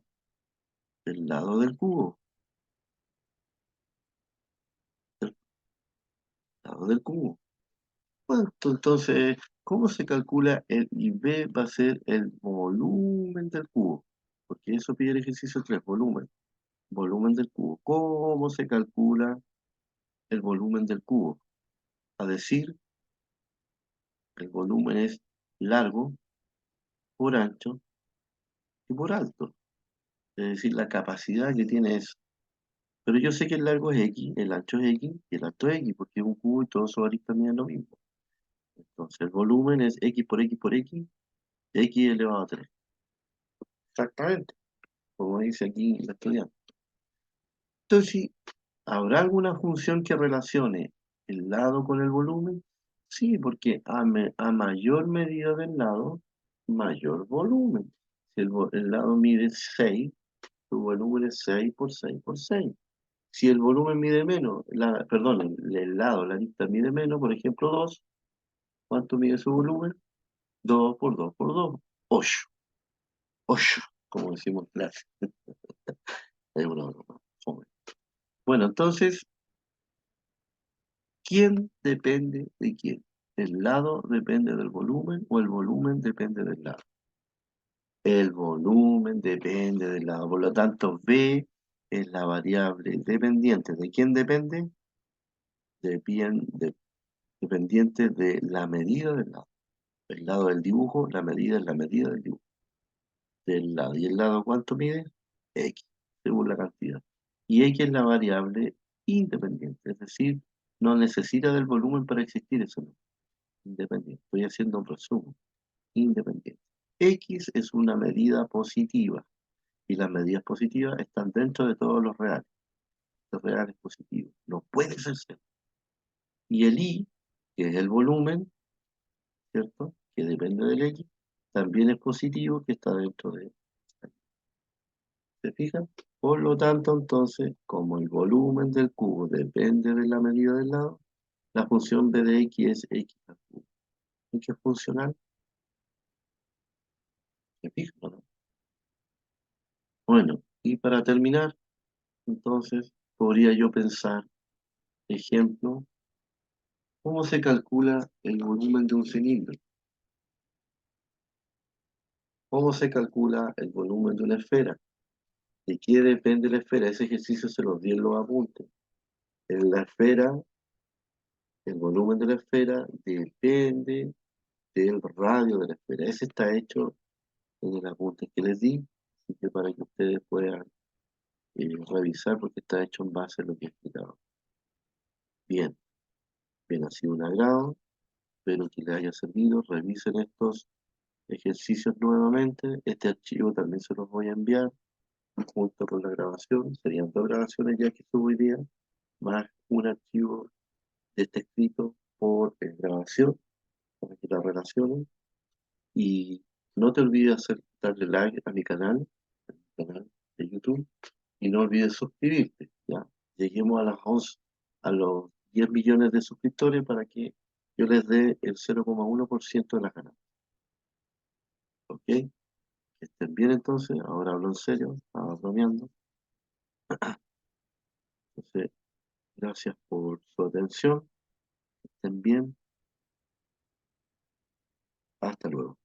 A: del lado del cubo, del lado del cubo. Bueno, entonces, ¿cómo se calcula el y B va a ser el volumen del cubo? Porque eso pide el ejercicio 3, volumen. Volumen del cubo. ¿Cómo se calcula el volumen del cubo? A decir, el volumen es largo por ancho y por alto. Es decir, la capacidad que tiene eso. Pero yo sé que el largo es X, el ancho es X y el alto es X, porque es un cubo y todos sus aristas miden lo mismo. Entonces, el volumen es X por X por X, X elevado a 3. Exactamente, como dice aquí la estudiante. Entonces, sí, ¿habrá alguna función que relacione el lado con el volumen? Sí, porque a mayor medida del lado, mayor volumen. Si el lado mide 6, su volumen es 6 por 6 por 6. Si el volumen mide menos, perdón, el lado, la lista mide menos, por ejemplo 2, ¿cuánto mide su volumen? 2 por 2 por 2, 8. 8, como decimos en clase. Es una broma. Fome. Bueno, entonces, ¿quién depende de quién? ¿El lado depende del volumen o el volumen depende del lado? El volumen depende del lado. Por lo tanto, B es la variable dependiente. ¿De quién depende? Dependiente de la medida del lado. El lado del dibujo, la medida es la medida del dibujo. Del lado. ¿Y el lado cuánto mide? X, según la cantidad. Y X es la variable independiente, es decir, no necesita del volumen para existir eso. No. Independiente. Estoy haciendo un resumen. Independiente. X es una medida positiva y las medidas positivas están dentro de todos los reales. Los reales positivos. No puede ser cero. Y el Y, que es el volumen, ¿cierto? Que depende del X, también es positivo, que está dentro de... ¿Se fijan? Por lo tanto, entonces, como el volumen del cubo depende de la medida del lado, la función b de x es x al cubo. ¿Y qué es funcional? ¿Se fijan o no? Bueno, y para terminar, entonces, podría yo pensar, ejemplo, ¿cómo se calcula el volumen de un cilindro? ¿Cómo se calcula el volumen de una esfera? ¿De qué depende la esfera? Ese ejercicio se los di en los apuntes. En la esfera, el volumen de la esfera depende del radio de la esfera. Ese está hecho en el apunte que les di, así que para que ustedes puedan revisar porque está hecho en base a lo que he explicado. Bien, bien, ha sido un agrado, espero que les haya servido. Revisen estos ejercicios nuevamente. Este archivo también se los voy a enviar junto con la grabación. Serían dos grabaciones ya que subo hoy día, más un archivo de este escrito por grabación, para que la relacionen. Y no te olvides darle like a mi canal de YouTube, y no olvides suscribirte, ¿ya? Lleguemos a las 11, a los 10 millones de suscriptores para que yo les dé el 0,1% de las ganancias, ¿ok? Que estén bien entonces, ahora hablo en serio, estaba bromeando. Entonces, gracias por su atención, estén bien, hasta luego.